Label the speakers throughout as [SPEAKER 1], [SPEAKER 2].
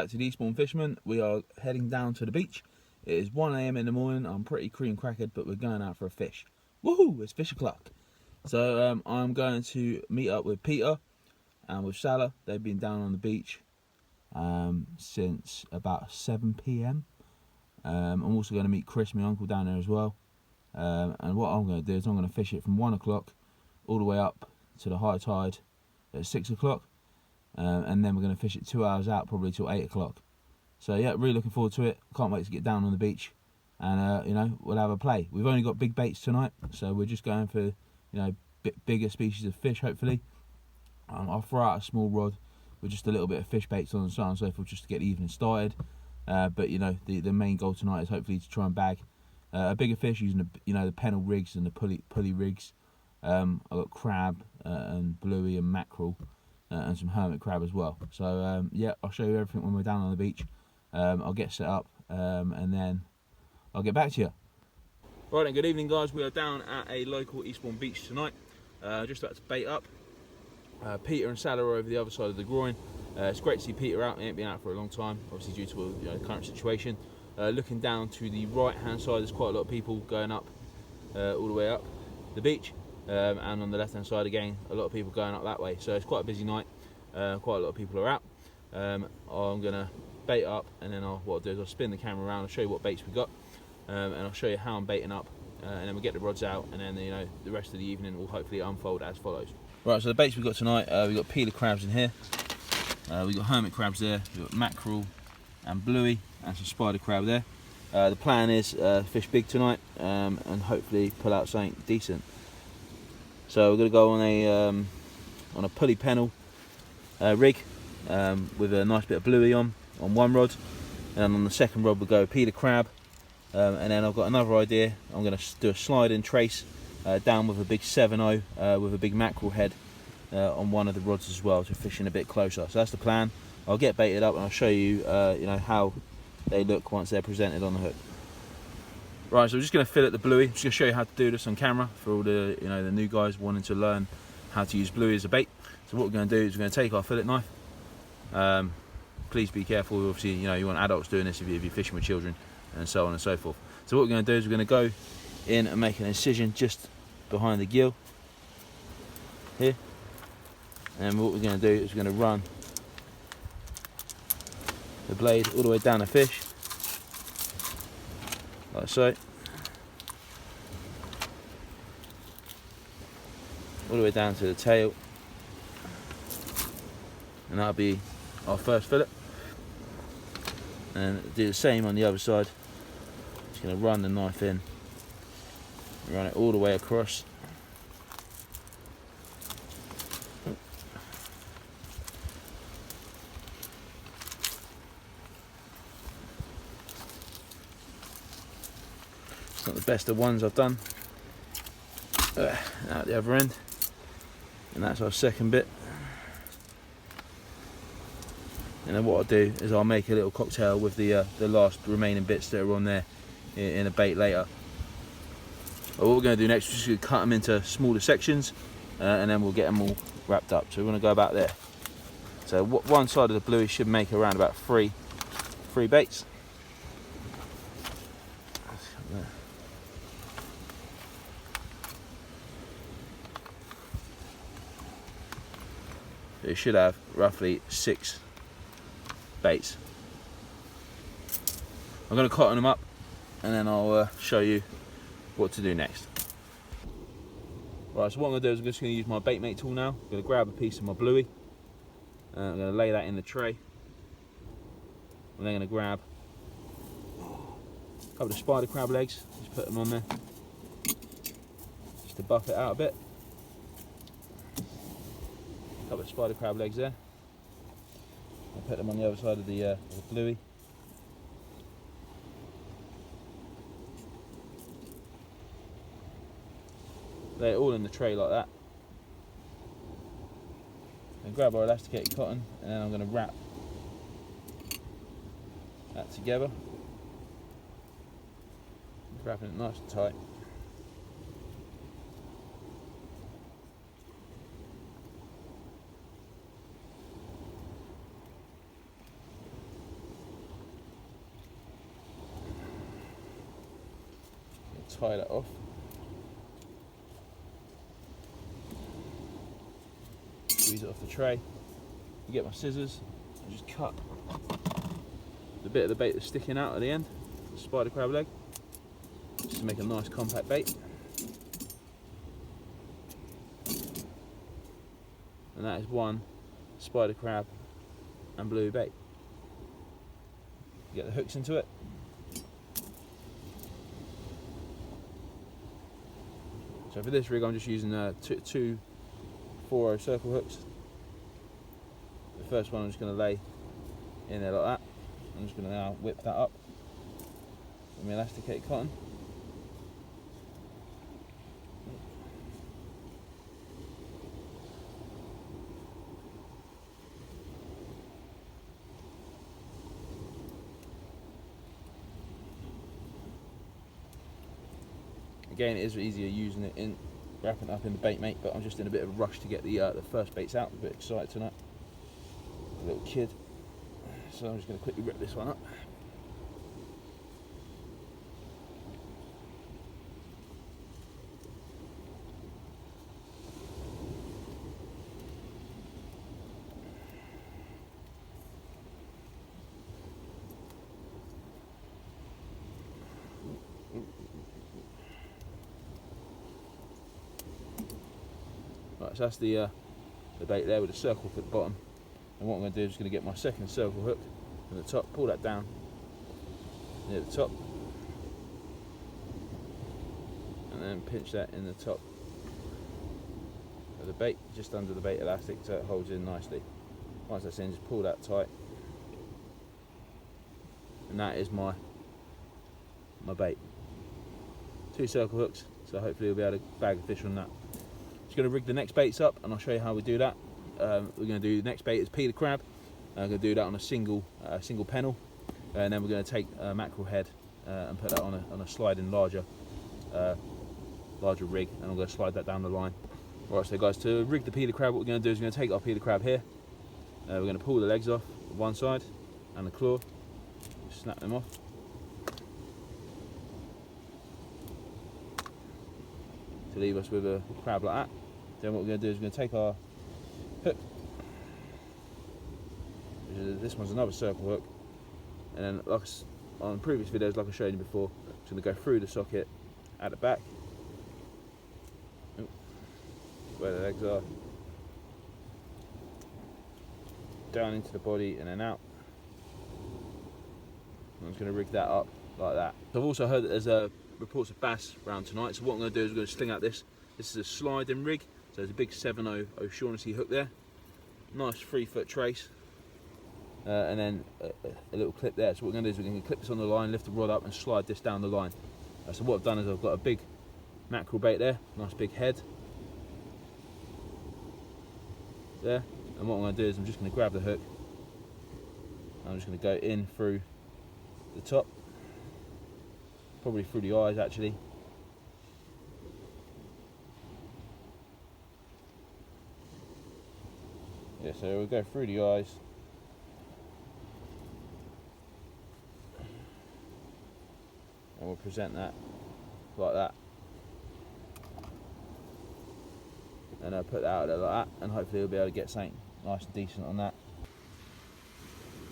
[SPEAKER 1] back to the Eastbourne Fisherman. We are heading down to the beach. It is 1 AM in the morning. I'm pretty cream crackered, but we're going out for a fish. Woohoo! It's fish o'clock. So I'm going to meet up with Peter and with Salah. They've been down on the beach since about 7 PM. I'm also going to meet Chris, my uncle, down there as well. And what I'm going to do is I'm going to fish it from 1 o'clock all the way up to the high tide at 6 o'clock. And then we're going to fish it 2 hours out, probably till 8 o'clock. So yeah, really looking forward to it. Can't wait to get down on the beach, and you know, we'll have a play. We've only got big baits tonight, so we're just going for, you know, bigger species of fish. Hopefully, I'll throw out a small rod with just a little bit of fish baits on and so on and so forth, just to get the evening started. But you know, the main goal tonight is hopefully to try and bag a bigger fish using the pennel rigs and the pulley rigs. I've got crab and bluey and mackerel. And some hermit crab as well. So yeah, I'll show you everything when we're down on the beach. I'll get set up and then I'll get back to you. Right then, good evening guys. We are down at a local Eastbourne beach tonight. Just about to bait up. Peter and Salah are over the other side of the groin. It's great to see Peter out. He ain't been out for a long time, obviously due to the current situation. Looking down to the right hand side, there's quite a lot of people going up all the way up the beach. And on the left hand side again, a lot of people going up that way, so it's quite a busy night. Quite a lot of people are out. I'm going to bait up, and then what I'll do is I'll spin the camera around, I'll show you what baits we got, and I'll show you how I'm baiting up, and then we'll get the rods out, and then the rest of the evening will hopefully unfold as follows. Right, so the baits we've got tonight, we've got peeler crabs in here, we've got hermit crabs there, we've got mackerel and bluey, and some spider crab there. The plan is fish big tonight, and hopefully pull out something decent. So we're going to go on a pulley pennel rig with a nice bit of bluey on one rod, and on the second rod we'll go peeler crab, and then I've got another idea. I'm going to do a slide-in trace down with a big 7.0 with a big mackerel head on one of the rods as well, to fishing a bit closer. So that's the plan. I'll get baited up and I'll show you how they look once they're presented on the hook. Right, so we're just going to fillet the bluey. I'm just going to show you how to do this on camera for all the the new guys wanting to learn how to use bluey as a bait. So what we're going to do is we're going to take our fillet knife. Please be careful. Obviously, you want adults doing this if you're fishing with children, and so on and so forth. So what we're going to do is we're going to go in and make an incision just behind the gill here. And what we're going to do is we're going to run the blade all the way down the fish, like so, all the way down to the tail, and that'll be our first fillet. And do the same on the other side. Just going to run the knife in, run it all the way across. It's not the best of ones I've done. Out the other end, and that's our second bit. And then what I'll do is I'll make a little cocktail with the last remaining bits that are on there in a bait later. But what we're going to do next is just going to cut them into smaller sections, and then we'll get them all wrapped up. So we're going to go about there. So one side of the bluey should make around about three baits. So you should have roughly 6 baits. I'm going to cotton them up, and then I'll show you what to do next. Right, so what I'm going to do is I'm just going to use my bait mate tool now. I'm going to grab a piece of my bluey, and I'm going to lay that in the tray. I'm then going to grab a couple of spider crab legs, just put them on there, just to buff it out a bit. A couple of spider crab legs there. I'll put them on the other side of the bluey. Lay it all in the tray like that. And grab our elasticated cotton, and then I'm going to wrap that together. Wrapping it nice and tight. tie that off. Squeeze it off the tray. You get my scissors and just cut the bit of the bait that's sticking out at the end, the spider crab leg, just to make a nice compact bait. And that is one spider crab and blue bait. You get the hooks into it. So for this rig I'm just using two 4-0 circle hooks. The first one I'm just going to lay in there like that. I'm just going to now whip that up with my elasticated cotton. Again, it is easier using it in wrapping it up in the bait mate, but I'm just in a bit of a rush to get the first baits out. I'm a bit excited tonight. A little kid. So I'm just going to quickly rip this one up. Right, so that's the bait there with the circle hook at the bottom. And what I'm going to do is going to get my second circle hook from the top, pull that down near the top, and then pinch that in the top of the bait, just under the bait elastic, so it holds in nicely. Once that's in, just pull that tight, and that is my bait. 2 circle hooks, so hopefully we'll be able to bag a fish on that. Just going to rig the next baits up, and I'll show you how we do that. We're going to do the next bait is peeler crab. I'm going to do that on a single pennel, and then we're going to take a mackerel head and put that on a sliding larger rig, and I'm going to slide that down the line. Right, so guys, to rig the peeler crab, what we're going to do is we're going to take our peeler crab here. We're going to pull the legs off one side and the claw, snap them off. To leave us with a crab like that. Then what we're going to do is we're going to take our hook. This one's another circle hook, and then like on previous videos, like I showed you before, it's going to go through the socket at the back, where the legs are, down into the body and then out. I'm just going to rig that up like that. So I've also heard that there's reports of bass around tonight, so what I'm going to do is we're going to sling out this. This is a sliding rig, so there's a big 7/0 O'Shaughnessy hook there, nice 3-foot trace, and then a little clip there. So what we're going to do is we're going to clip this on the line, lift the rod up and slide this down the line. So what I've done is I've got a big mackerel bait there, nice big head there, and what I'm going to do is I'm just going to grab the hook, I'm just going to go in through the top, probably through the eyes actually. Yeah, so we'll go through the eyes. And we'll present that like that. And I'll put that out there like that, and hopefully we'll be able to get something nice and decent on that.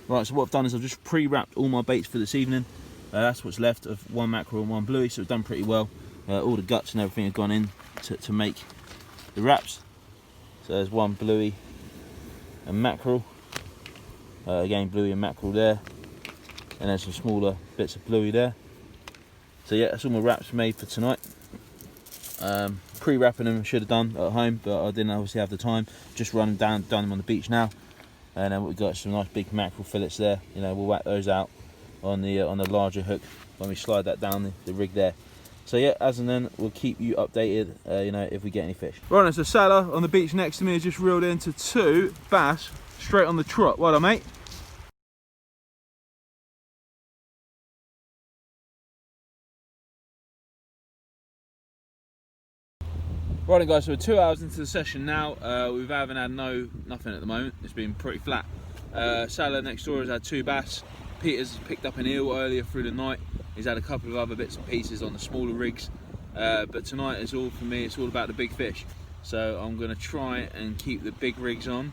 [SPEAKER 1] Right, so what I've done is I've just pre-wrapped all my baits for this evening. That's what's left of one mackerel and one bluey, so we've done pretty well. All the guts and everything have gone in to make the wraps. So there's one bluey and mackerel. Again, bluey and mackerel there. And there's some smaller bits of bluey there. So yeah, that's all my wraps made for tonight. Pre-wrapping them should have done at home, but I didn't obviously have the time. Just run them down them on the beach now. And then we've got some nice big mackerel fillets there. You know, we'll whack those out on the larger hook when we slide that down the rig there. So yeah, as and then we'll keep you updated, you know, if we get any fish. Right, there's a Sailor on the beach next to me has just reeled into 2 bass straight on the trot. Well done, mate. Right then guys, so we're 2 hours into the session now. We haven't had nothing at the moment. It's been pretty flat. Sailor next door has had 2 bass. Peter's picked up an eel earlier through the night. He's had a couple of other bits and pieces on the smaller rigs, but tonight is all for me. It's all about the big fish. So I'm going to try and keep the big rigs on.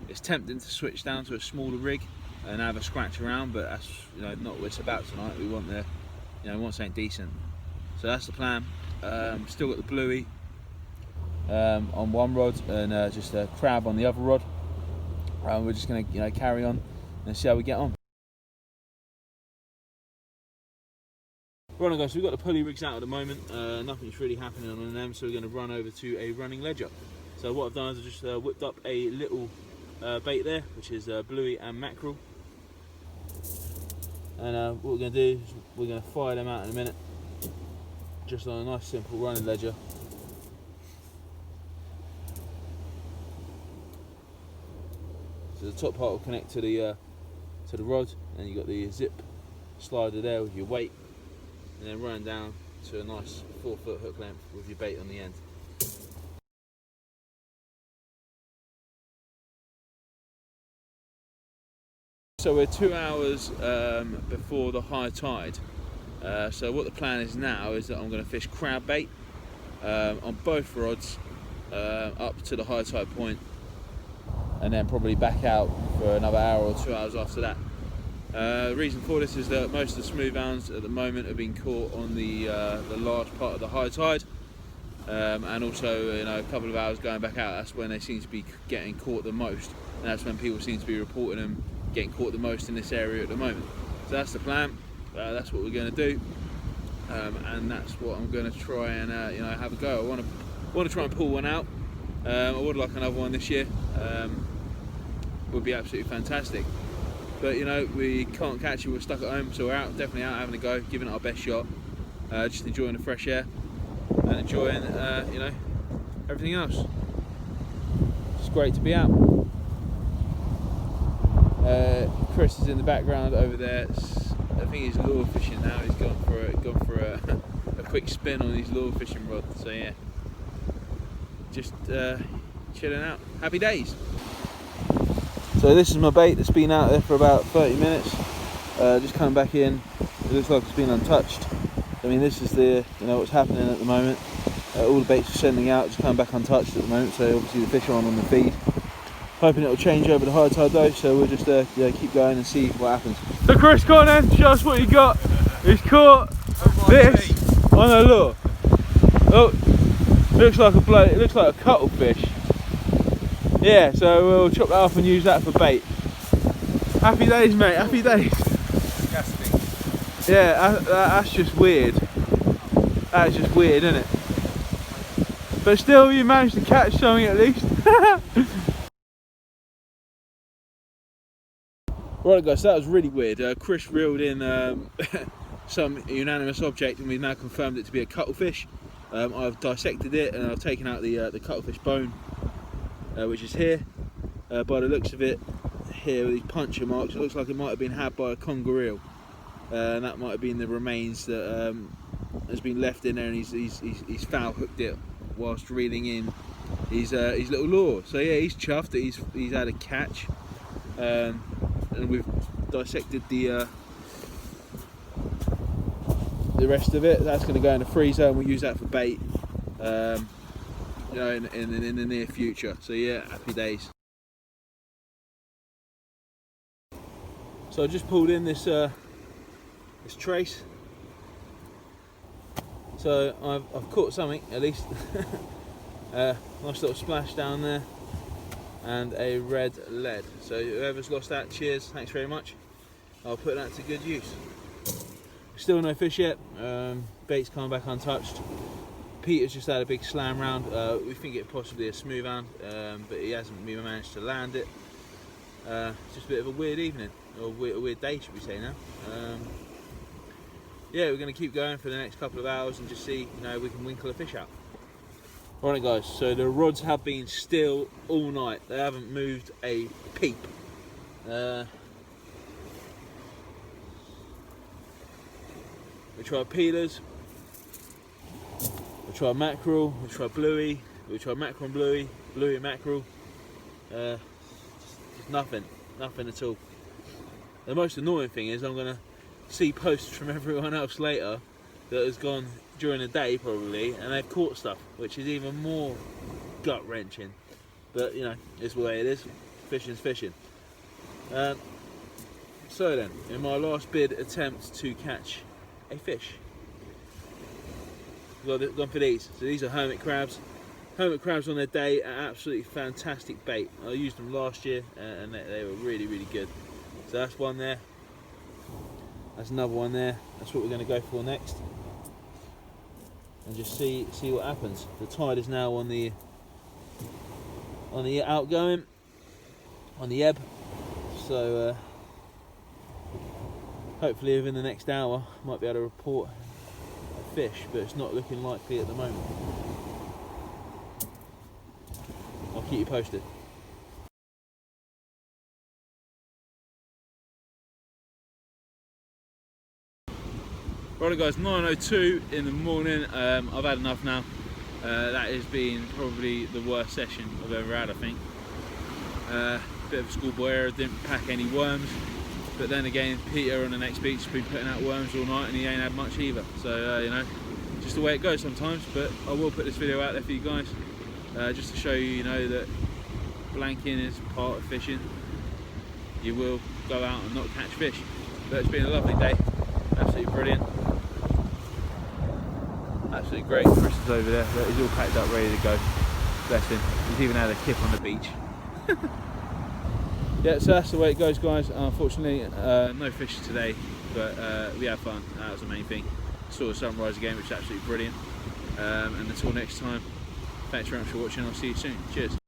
[SPEAKER 1] It's tempting to switch down to a smaller rig and have a scratch around, but that's not what it's about tonight. We want we want something decent. So that's the plan. Still got the bluey on one rod and just a crab on the other rod. We're just going to carry on and see how we get on. Right, guys, so we've got the pulley rigs out at the moment. Nothing's really happening on them, so we're going to run over to a running ledger. So what I've done is I've just whipped up a little bait there, which is bluey and mackerel. And what we're going to do is we're going to fire them out in a minute, just on a nice simple running ledger. So the top part will connect to the rod, and you've got the zip slider there with your weight, and then running down to a nice 4-foot hook length with your bait on the end. So we're 2 hours before the high tide. So what the plan is now is that I'm going to fish crab bait on both rods up to the high tide point, and then probably back out for another hour or 2 hours after that. The reason for this is that most of the smooth hounds at the moment have been caught on the large part of the high tide, and also a couple of hours going back out. That's when they seem to be getting caught the most, and that's when people seem to be reporting them getting caught the most in this area at the moment. So that's the plan. That's what we're going to do, and that's what I'm going to try and have a go. I want to try and pull one out. I would like another one this year. Would be absolutely fantastic. But we can't catch it. We're stuck at home, so we're out, definitely out having a go, giving it our best shot, just enjoying the fresh air and enjoying everything else. It's great to be out. Chris is in the background over there. I think he's lure fishing now. He's gone for a quick spin on his lure fishing rod. So yeah, just chilling out. Happy days. So this is my bait that's been out there for about 30 minutes. Just coming back in. It looks like it's been untouched. I mean, this is what's happening at the moment. All the baits are sending out, just coming back untouched at the moment. So obviously the fish are on the feed. Hoping it'll change over the high tide though, so we'll just keep going and see what happens. So Chris, go on then, show us what you got. He's caught this on a lure. Oh, looks like a cuttlefish. Yeah, so we'll chop that off and use that for bait. Happy days, mate, happy days. Disgusting. Yeah, that's just weird. That's just weird, isn't it? But still, you managed to catch something at least. Right guys, so that was really weird. Chris reeled in some unanimous object, and we've now confirmed it to be a cuttlefish. I've dissected it and I've taken out the cuttlefish bone, which is here. By the looks of it, here with these puncture marks, it looks like it might have been had by a conger eel, and that might have been the remains that has been left in there, and he's foul hooked it whilst reeling in his little lure. So yeah, he's chuffed that he's had a catch. And we've dissected the rest of it. That's going to go in the freezer, and we'll use that for bait, in the near future. So yeah, happy days. So I just pulled in this trace. So I've caught something at least. Nice little splash down there. And a red lead. So whoever's lost that, cheers, thanks very much. I'll put that to good use. Still no fish yet. Bait's coming back untouched. Peter's just had a big slam round. We think it possibly a smooth hound, but he hasn't managed to land it. Just a bit of a weird evening, or a weird day, should we say now. Yeah, we're going to keep going for the next couple of hours and just see, we can winkle a fish out. Right guys, so the rods have been still all night. They haven't moved a peep. We tried peelers, we tried mackerel, we tried bluey, we tried mackerel and bluey, bluey and mackerel. Just nothing at all. The most annoying thing is I'm going to see posts from everyone else later that has gone during the day probably, and they've caught stuff, which is even more gut wrenching. But you know, it's the way it is. Fishing's fishing. So then, in my last bid attempt to catch a fish, I've gone for these. So these are hermit crabs. Hermit crabs on their day are absolutely fantastic bait. I used them last year and they were really, really good. So that's one there. That's another one there. That's what we're going to go for next. And just see what happens. The tide is now on the outgoing, on the ebb. So hopefully within the next hour I might be able to report a fish, but it's not looking likely at the moment. I'll keep you posted. Right guys, 9:02 in the morning. I've had enough now. That has been probably the worst session I've ever had, I think. Bit of a schoolboy error, didn't pack any worms. But then again, Peter on the next beach has been putting out worms all night and he ain't had much either. So, you know, just the way it goes sometimes. But I will put this video out there for you guys, just to show you, you know, that blanking is part of fishing. You will go out and not catch fish. But it's been a lovely day, absolutely brilliant. Absolutely great. Chris is over there, he's all packed up, ready to go. Bless him. He's even had a kip on the beach. Yeah, so that's the way it goes, guys. Unfortunately, no fish today, but we had fun. That was the main thing. Saw the sunrise again, which is absolutely brilliant. And until next time, thanks very much for watching. I'll see you soon. Cheers.